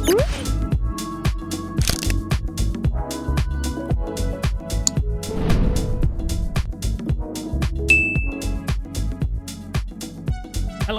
Hello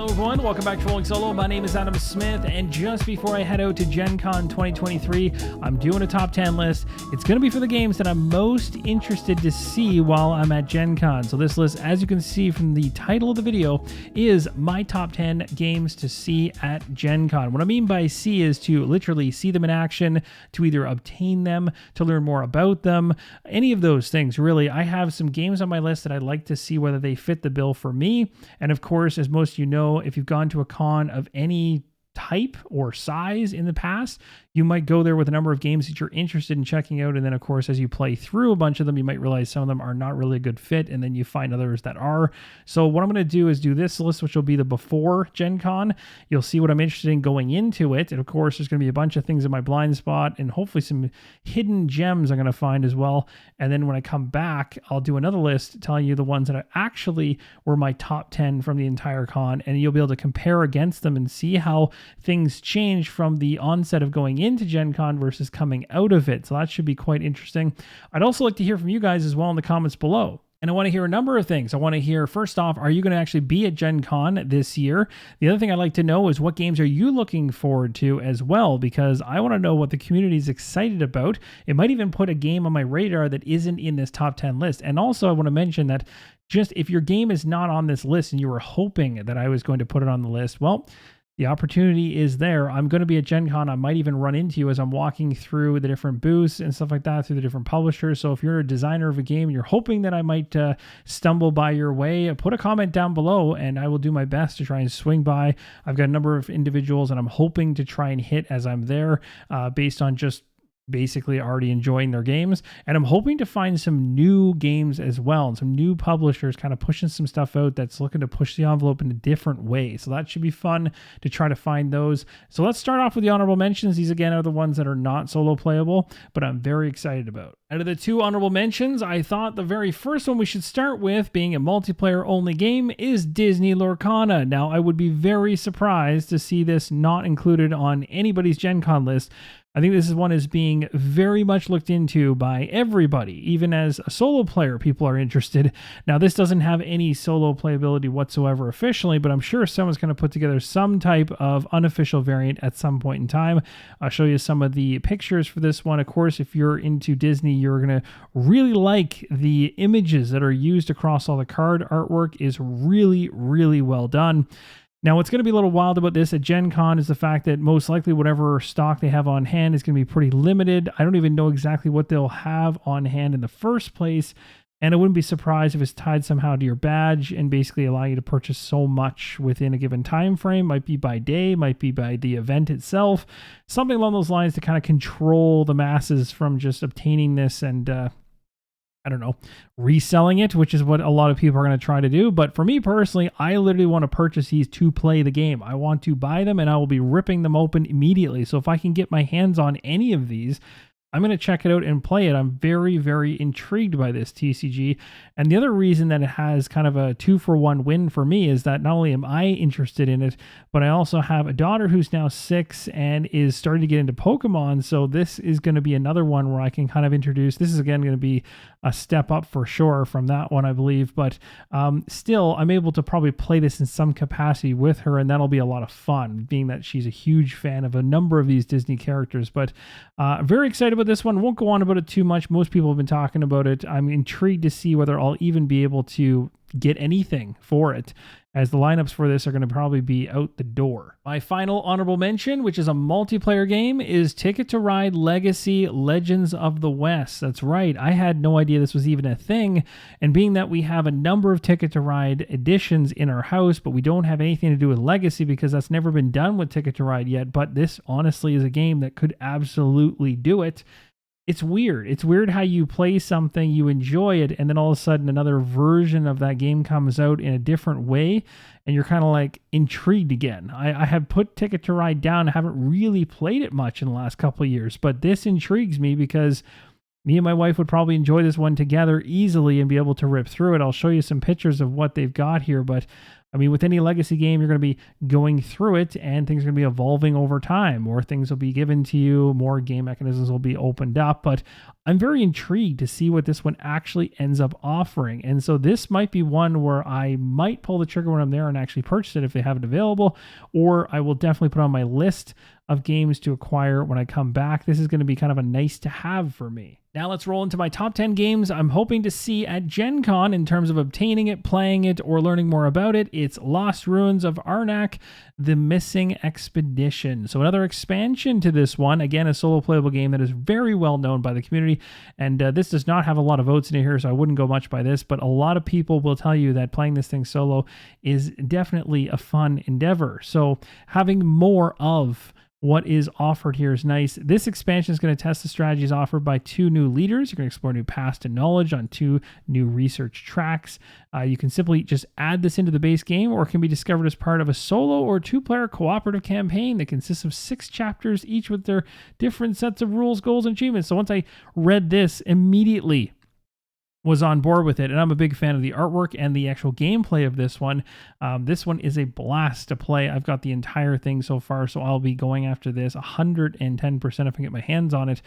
everyone, welcome back to Rolling Solo. My name is Adam Smith, and just before I head out to Gen Con 2023, I'm doing a top 10 list. It's going to be for the games that I'm most interested to see while I'm at Gen Con. So this list, as you can see from the title of the video, is my top 10 games to see at Gen Con. What I mean by see is to literally see them in action, to either obtain them, to learn more about them, any of those things really. I have some games on my list that I'd like to see whether they fit the bill for me. And of course, as most of you know, if you've gone to a con of any type or size in the past, you might go there with a number of games that you're interested in checking out. And then of course, as you play through a bunch of them, you might realize some of them are not really a good fit. And then you find others that are. So what I'm going to do is do this list, which will be the before Gen Con. You'll see what I'm interested in going into it. And of course, there's going to be a bunch of things in my blind spot and hopefully some hidden gems I'm going to find as well. And then when I come back, I'll do another list telling you the ones that actually were my top 10 from the entire con. And you'll be able to compare against them and see how things change from the onset of going into Gen Con versus coming out of it. So that should be quite interesting. I'd also like to hear from you guys as well in the comments below. And I want to hear a number of things. I want to hear, first off, are you going to actually be at Gen Con this year? The other thing I'd like to know is what games are you looking forward to as well? Because I want to know what the community is excited about. It might even put a game on my radar that isn't in this top 10 list. And also I want to mention that just if your game is not on this list and you were hoping that I was going to put it on the list, well, the opportunity is there. I'm going to be at Gen Con. I might even run into you as I'm walking through the different booths and stuff like that through the different publishers. So if you're a designer of a game and you're hoping that I might stumble by your way, put a comment down below and I will do my best to try and swing by. I've got a number of individuals and I'm hoping to try and hit as I'm there based on just basically already enjoying their games. And I'm hoping to find some new games as well and some new publishers kind of pushing some stuff out that's looking to push the envelope in a different way. So that should be fun to try to find those. So let's start off with the honorable mentions. These again are the ones that are not solo playable, but I'm very excited about. Out of the two honorable mentions, I thought the very first one we should start with, being a multiplayer only game, is Disney Lorcana. Now, I would be very surprised to see this not included on anybody's Gen Con list. I think this is one is being very much looked into by everybody. Even as a solo player, people are interested. Now, this doesn't have any solo playability whatsoever officially, but I'm sure someone's going to put together some type of unofficial variant at some point in time. I'll show you some of the pictures for this one. Of course, if you're into Disney, you're going to really like the images that are used across all the card artwork. Is really, really well done. Now, what's going to be a little wild about this at Gen Con is the fact that most likely whatever stock they have on hand is going to be pretty limited. I don't even know exactly what they'll have on hand in the first place, and I wouldn't be surprised if it's tied somehow to your badge and basically allow you to purchase so much within a given time frame. Might be by day, might be by the event itself, something along those lines to kind of control the masses from just obtaining this and I don't know, reselling it, which is what a lot of people are going to try to do. But for me personally, I literally want to purchase these to play the game. I want to buy them and I will be ripping them open immediately. So if I can get my hands on any of these, I'm going to check it out and play it. I'm very, very intrigued by this TCG. And the other reason that it has kind of a 2-for-1 win for me is that not only am I interested in it, but I also have a daughter who's now 6 and is starting to get into Pokemon. So this is going to be another one where I can kind of introduce, this is again going to be a step up for sure from that one, I believe. But still, I'm able to probably play this in some capacity with her, and that'll be a lot of fun, being that she's a huge fan of a number of these Disney characters. But very excited about this one. Won't go on about it too much. Most people have been talking about it. I'm intrigued to see whether I'll even be able to get anything for it, as the lineups for this are going to probably be out the door. My final honorable mention, which is a multiplayer game, is Ticket to Ride Legacy Legends of the West. That's right. I had no idea this was even a thing. And being that we have a number of Ticket to Ride editions in our house, but we don't have anything to do with Legacy because that's never been done with Ticket to Ride yet. But this honestly is a game that could absolutely do it. It's weird. It's weird how you play something, you enjoy it, and then all of a sudden another version of that game comes out in a different way, and you're kind of like intrigued again. I have put Ticket to Ride down. I haven't really played it much in the last couple of years, but this intrigues me because me and my wife would probably enjoy this one together easily and be able to rip through it. I'll show you some pictures of what they've got here, but I mean, with any legacy game, you're going to be going through it and things are going to be evolving over time. More things will be given to you, more game mechanisms will be opened up. But I'm very intrigued to see what this one actually ends up offering. And so this might be one where I might pull the trigger when I'm there and actually purchase it if they have it available, or I will definitely put on my list of games to acquire when I come back. This is going to be kind of a nice to have for me. Now let's roll into my top 10 games I'm hoping to see at Gen Con in terms of obtaining it, playing it, or learning more about it. It's Lost Ruins of Arnak, The Missing Expedition. So another expansion to this one. Again, a solo playable game that is very well known by the community. And this does not have a lot of votes in here, so I wouldn't go much by this. But a lot of people will tell you that playing this thing solo is definitely a fun endeavor. So having more of what is offered here is nice. This expansion is going to test the strategies offered by 2 new leaders. You're going to explore new past and knowledge on 2 new research tracks. You can simply just add this into the base game, or it can be discovered as part of a solo or 2-player cooperative campaign that consists of 6 chapters, each with their different sets of rules, goals, and achievements. So once I read this, immediately was on board with it, and I'm a big fan of the artwork and the actual gameplay of this one. This one is a blast to play. I've got the entire thing so far, so I'll be going after this 110% if I can get my hands on it.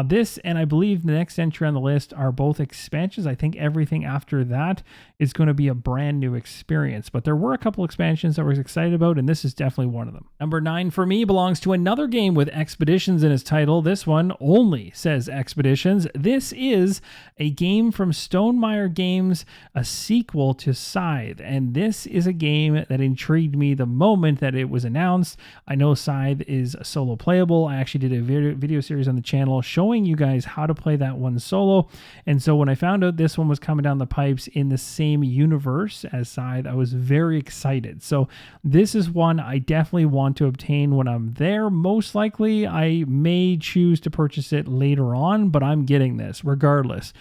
This, and I believe the next entry on the list, are both expansions. I think everything after that is going to be a brand new experience, but there were a couple expansions that I was excited about, and this is definitely one of them. Number 9 for me belongs to another game with Expeditions in its title. This one only says Expeditions. This is a game from Stonemaier Games, a sequel to Scythe, and this is a game that intrigued me the moment that it was announced. I know Scythe is solo playable. I actually did a video series on the channel showing you guys how to play that one solo, and so when I found out this one was coming down the pipes in the same universe as Scythe, I was very excited. So this is one I definitely want to obtain when I'm there. Most likely I may choose to purchase it later on, but I'm getting this regardless.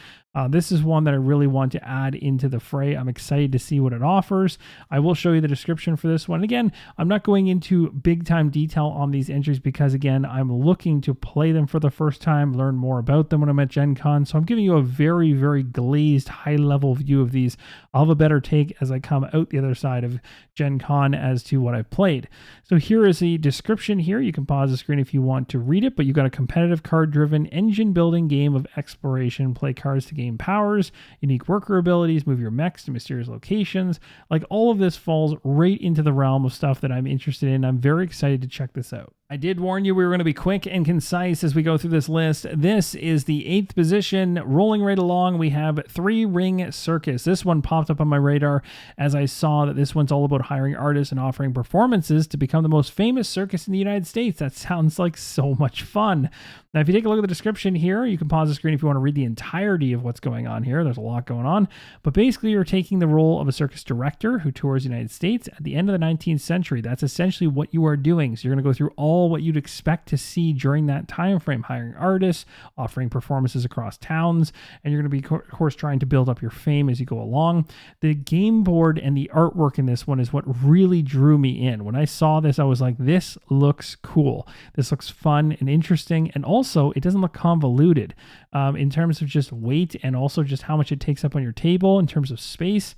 This is one that I really want to add into the fray. I'm excited to see what it offers. I will show you the description for this one. Again, I'm not going into big time detail on these entries because, again, I'm looking to play them for the first time, learn more about them when I'm at Gen Con. So I'm giving you a very, very glazed, high-level view of these. I'll have a better take as I come out the other side of Gen Con as to what I've played. So here is the description here. You can pause the screen if you want to read it, but you've got a competitive card-driven engine-building game of exploration. Play cards to gain powers, unique worker abilities, move your mechs to mysterious locations. Like, all of this falls right into the realm of stuff that I'm interested in. I'm very excited to check this out. I did warn you we were going to be quick and concise as we go through this list. This is the 8th position. Rolling right along, we have 3 Ring Circus. This one popped up on my radar as I saw that this one's all about hiring artists and offering performances to become the most famous circus in the United States. That sounds like so much fun. Now, if you take a look at the description here, you can pause the screen if you want to read the entirety of what's going on here. There's a lot going on. But basically, you're taking the role of a circus director who tours the United States at the end of the 19th century. That's essentially what you are doing. So you're going to go through all what you'd expect to see during that time frame, hiring artists, offering performances across towns, and you're going to be, of course, trying to build up your fame as you go along. The game board and the artwork in this one is what really drew me in. When I saw this, I was like, this looks cool. This looks fun and interesting, and also it doesn't look convoluted in terms of just weight and also just how much it takes up on your table in terms of space.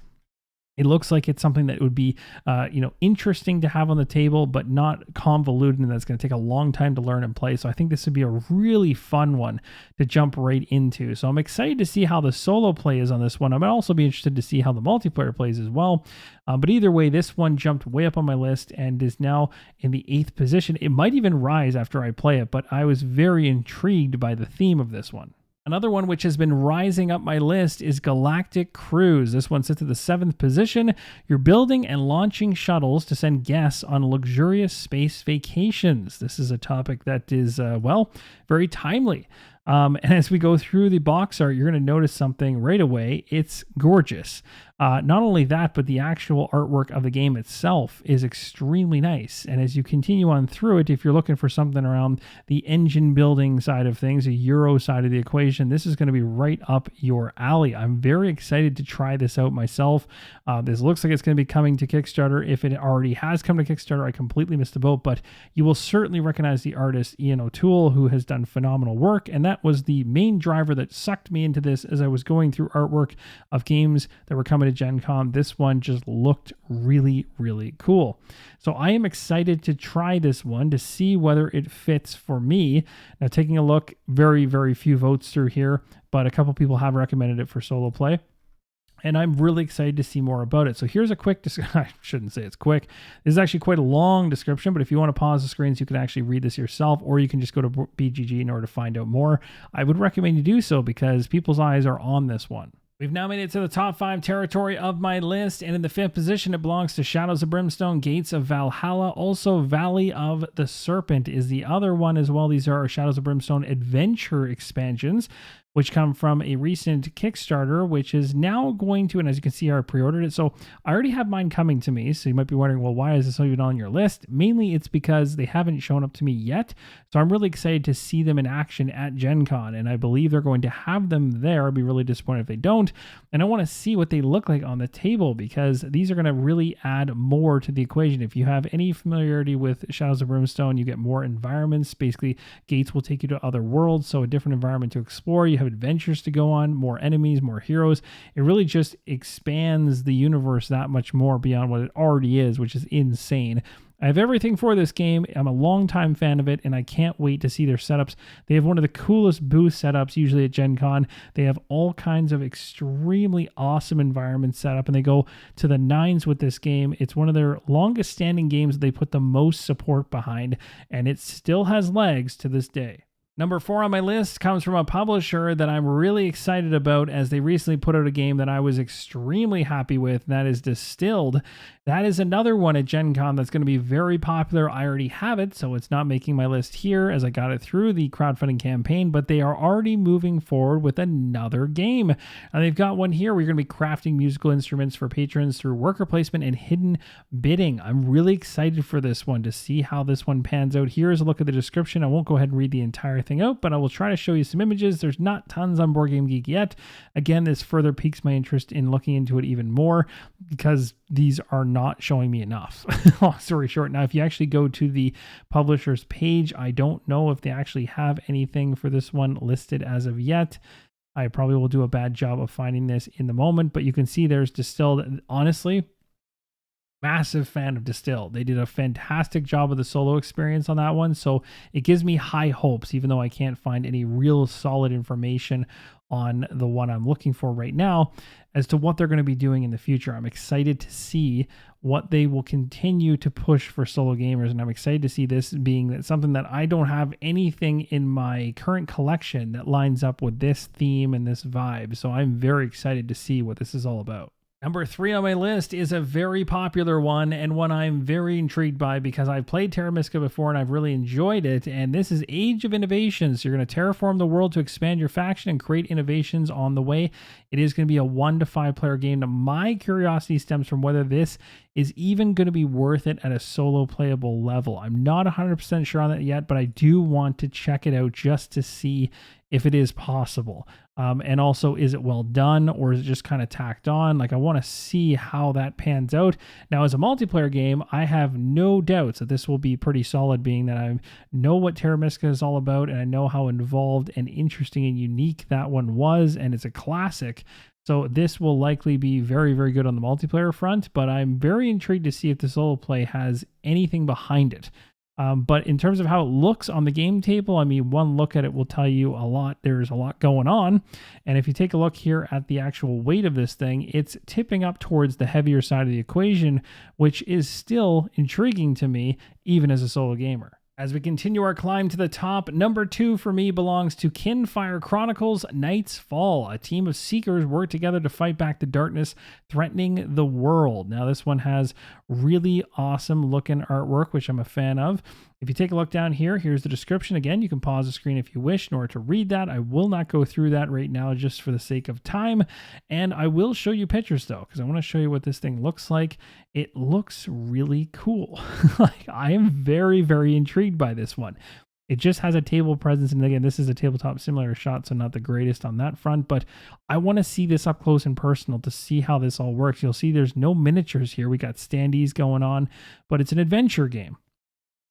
It looks like it's something that would be, interesting to have on the table, but not convoluted, and that's going to take a long time to learn and play. So I think this would be a really fun one to jump right into. So I'm excited to see how the solo play is on this one. I might also be interested to see how the multiplayer plays as well. But either way, this one jumped way up on my list and is now in the 8th position. It might even rise after I play it, but I was very intrigued by the theme of this one. Another one which has been rising up my list is Galactic Cruise. This one sits at the 7th position. You're building and launching shuttles to send guests on luxurious space vacations. This is a topic that is, very timely. And as we go through the box art, you're going to notice something right away. It's gorgeous. Not only that, but the actual artwork of the game itself is extremely nice. And as you continue on through it, if you're looking for something around the engine building side of things, a Euro side of the equation, this is going to be right up your alley. I'm very excited to try this out myself. This looks like it's going to be coming to Kickstarter. If it already has come to Kickstarter, I completely missed the boat, but you will certainly recognize the artist Ian O'Toole, who has done phenomenal work, and that was the main driver that sucked me into this as I was going through artwork of games that were coming to Gen Con. This one just looked really, really cool. So I am excited to try this one to see whether it fits for me. Now, taking a look, very, very few votes through here, but a couple people have recommended it for solo play. And I'm really excited to see more about it. So here's a quick, I shouldn't say it's quick. This is actually quite a long description, but if you want to pause the screens, you can actually read this yourself, or you can just go to BGG in order to find out more. I would recommend you do so because people's eyes are on this one. We've now made it to the top 5 territory of my list, and in the 5th position, it belongs to Shadows of Brimstone, Gates of Valhalla. Also, Valley of the Serpent is the other one as well. These are our Shadows of Brimstone adventure expansions, which come from a recent Kickstarter, which is now going to, and as you can see, I pre-ordered it. So I already have mine coming to me. So you might be wondering, well, why is this even on your list? Mainly it's because they haven't shown up to me yet. So I'm really excited to see them in action at Gen Con, and I believe they're going to have them there. I'd be really disappointed if they don't. And I want to see what they look like on the table, because these are going to really add more to the equation. If you have any familiarity with Shadows of Brimstone, you get more environments. Basically, Gates will take you to other worlds, so a different environment to explore. You have adventures to go on, more enemies, more heroes. It really just expands the universe that much more beyond what it already is, which is insane. I have everything for this game. I'm a longtime fan of it, and I can't wait to see their setups. They have one of the coolest booth setups usually at Gen Con. They have all kinds of extremely awesome environments set up, and they go to the nines with this game. It's one of their longest standing games that they put the most support behind, and it still has legs to this day. Number 4 on my list comes from a publisher that I'm really excited about, as they recently put out a game that I was extremely happy with, and that is Distilled. That is another one at Gen Con that's going to be very popular. I already have it, so it's not making my list here as I got it through the crowdfunding campaign, but they are already moving forward with another game. And they've got one here where you're going to be crafting musical instruments for patrons through worker placement and hidden bidding. I'm really excited for this one to see how this one pans out. Here's a look at the description. I won't go ahead and read the entire thing out, but I will try to show you some images. There's not tons on Board Game Geek yet. Again, this further piques my interest in looking into it even more, because these are not showing me enough. Long story short, now if you actually go to the publisher's page, I don't know if they actually have anything for this one listed as of yet. I probably will do a bad job of finding this in the moment, but you can see there's Distilled. Honestly, massive fan of Distilled. They did a fantastic job of the solo experience on that one, so it gives me high hopes, even though I can't find any real solid information on the one I'm looking for right now as to what they're going to be doing in the future. I'm excited to see what they will continue to push for solo gamers, and I'm excited to see this being something that I don't have anything in my current collection that lines up with this theme and this vibe, so I'm very excited to see what this is all about. Number 3 on my list is a very popular one, and one I'm very intrigued by because I've played Terra Mystica before and I've really enjoyed it, and this is Age of Innovations. You're going to terraform the world to expand your faction and create innovations on the way. It is going to be a 1 to 5 player game. Now, my curiosity stems from whether this is even going to be worth it at a solo playable level. I'm not 100% sure on that yet, but I do want to check it out just to see if it is possible. And also, is it well done, or is it just kind of tacked on? Like, I want to see how that pans out. Now, as a multiplayer game, I have no doubts that this will be pretty solid, being that I know what Terra Mystica is all about, and I know how involved and interesting and unique that one was, and it's a classic. So this will likely be very, very good on the multiplayer front, but I'm very intrigued to see if the solo play has anything behind it. But in terms of how it looks on the game table, I mean, one look at it will tell you a lot. There's a lot going on. And if you take a look here at the actual weight of this thing, it's tipping up towards the heavier side of the equation, which is still intriguing to me, even as a solo gamer. As we continue our climb to the top, number 2 for me belongs to Kinfire Chronicles Night's Fall. A team of seekers work together to fight back the darkness threatening the world. Now, this one has really awesome looking artwork, which I'm a fan of. If you take a look down here, here's the description. Again, you can pause the screen if you wish in order to read that. I will not go through that right now just for the sake of time. And I will show you pictures though, because I want to show you what this thing looks like. It looks really cool. Like, I am very, very intrigued by this one. It just has a table presence, and again, this is a tabletop simulator shot, so not the greatest on that front, but I want to see this up close and personal to see how this all works. You'll see there's no miniatures here. We got standees going on, but it's an adventure game.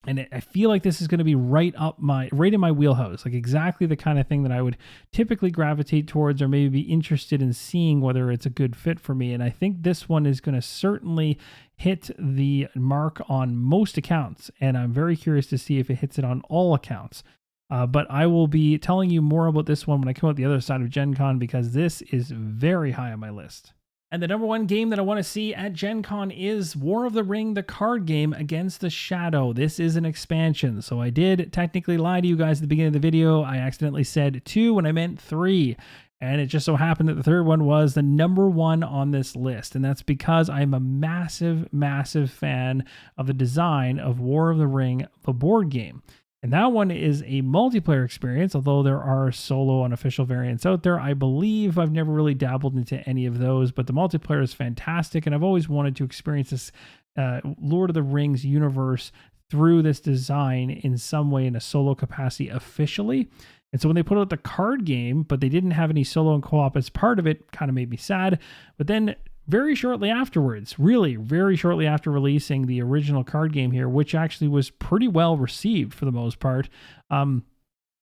And I feel like this is going to be right in my wheelhouse, like exactly the kind of thing that I would typically gravitate towards, or maybe be interested in seeing whether it's a good fit for me. And I think this one is going to certainly hit the mark on most accounts. And I'm very curious to see if it hits it on all accounts. But I will be telling you more about this one when I come out the other side of Gen Con, because this is very high on my list. And the number one game that I want to see at Gen Con is War of the Ring, the card game Against the Shadow. This is an expansion. So I did technically lie to you guys at the beginning of the video. I accidentally said 2 when I meant 3. And it just so happened that the third one was the number 1 on this list. And that's because I'm a massive, massive fan of the design of War of the Ring, the board game. And that one is a multiplayer experience, although there are solo unofficial variants out there. I believe I've never really dabbled into any of those, but the multiplayer is fantastic, and I've always wanted to experience this Lord of the Rings universe through this design in some way in a solo capacity officially. And so when they put out the card game, but they didn't have any solo and co-op as part of it, kind of made me sad. But then very shortly afterwards, really very shortly after releasing the original card game here, which actually was pretty well received for the most part,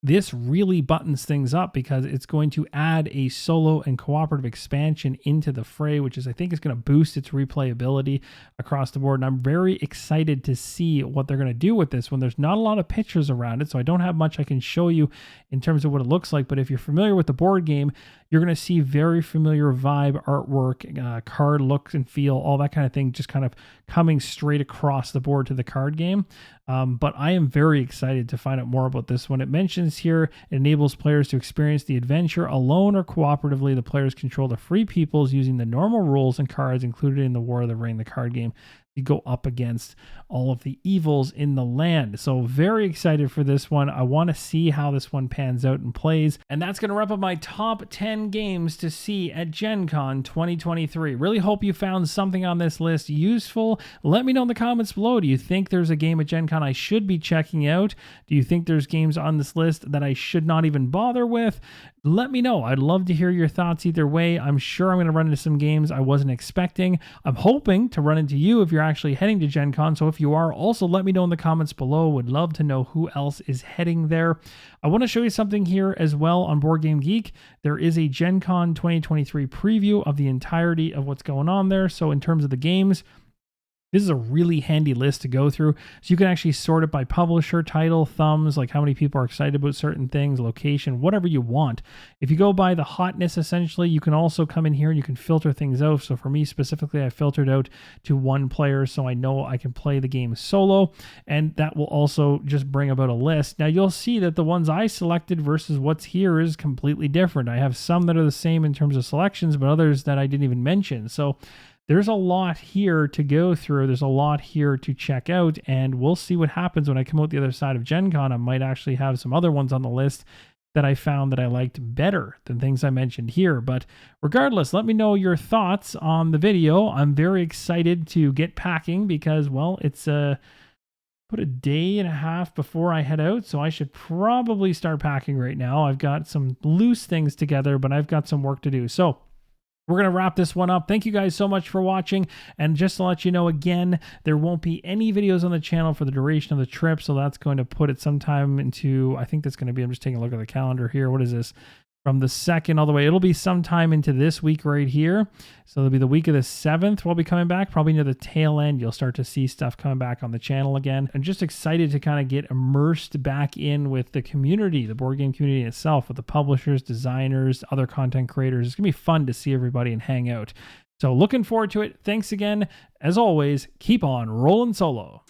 this really buttons things up, because it's going to add a solo and cooperative expansion into the fray, which I think is going to boost its replayability across the board. And I'm very excited to see what they're going to do with this when there's not a lot of pictures around it. So I don't have much I can show you in terms of what it looks like. But if you're familiar with the board game, you're going to see very familiar vibe, artwork, card looks and feel, all that kind of thing, just kind of coming straight across the board to the card game. But I am very excited to find out more about this one. It mentions here it enables players to experience the adventure alone or cooperatively. The players control the free peoples using the normal rules and cards included in the War of the Ring, the card game. You go up against all of the evils in the land. So very excited for this one. I want to see how this one pans out and plays. And that's going to wrap up my top 10 games to see at Gen Con 2023. Really hope you found something on this list useful. Let me know in the comments below. Do you think there's a game at Gen Con I should be checking out? Do you think there's games on this list that I should not even bother with? Let me know. I'd love to hear your thoughts either way. I'm sure I'm going to run into some games I wasn't expecting. I'm hoping to run into you if you're actually heading to Gen Con. So if you are, also let me know in the comments below. Would love to know who else is heading there. I want to show you something here as well on Board Game Geek. There is a Gen Con 2023 preview of the entirety of what's going on there. So in terms of the games, this is a really handy list to go through. So you can actually sort it by publisher, title, thumbs, like how many people are excited about certain things, location, whatever you want. If you go by the hotness, essentially, you can also come in here and you can filter things out. So for me specifically, I filtered out to 1 player so I know I can play the game solo. And that will also just bring about a list. Now you'll see that the ones I selected versus what's here is completely different. I have some that are the same in terms of selections, but others that I didn't even mention. So there's a lot here to go through. There's a lot here to check out, and we'll see what happens when I come out the other side of Gen Con. I might actually have some other ones on the list that I found that I liked better than things I mentioned here. But regardless, let me know your thoughts on the video. I'm very excited to get packing because, well, it's about a day and a half before I head out, so I should probably start packing right now. I've got some loose things together, but I've got some work to do. So we're going to wrap this one up. Thank you guys so much for watching. And just to let you know, again, there won't be any videos on the channel for the duration of the trip. So that's going to put it sometime into, I think that's going to be, I'm just taking a look at the calendar here. What is this? From the 2nd all the way. It'll be sometime into this week right here. So it'll be the week of the 7th. We'll be coming back probably near the tail end. You'll start to see stuff coming back on the channel again. I'm just excited to kind of get immersed back in with the community, the board game community itself, with the publishers, designers, other content creators. It's going to be fun to see everybody and hang out. So looking forward to it. Thanks again. As always, keep on rolling solo.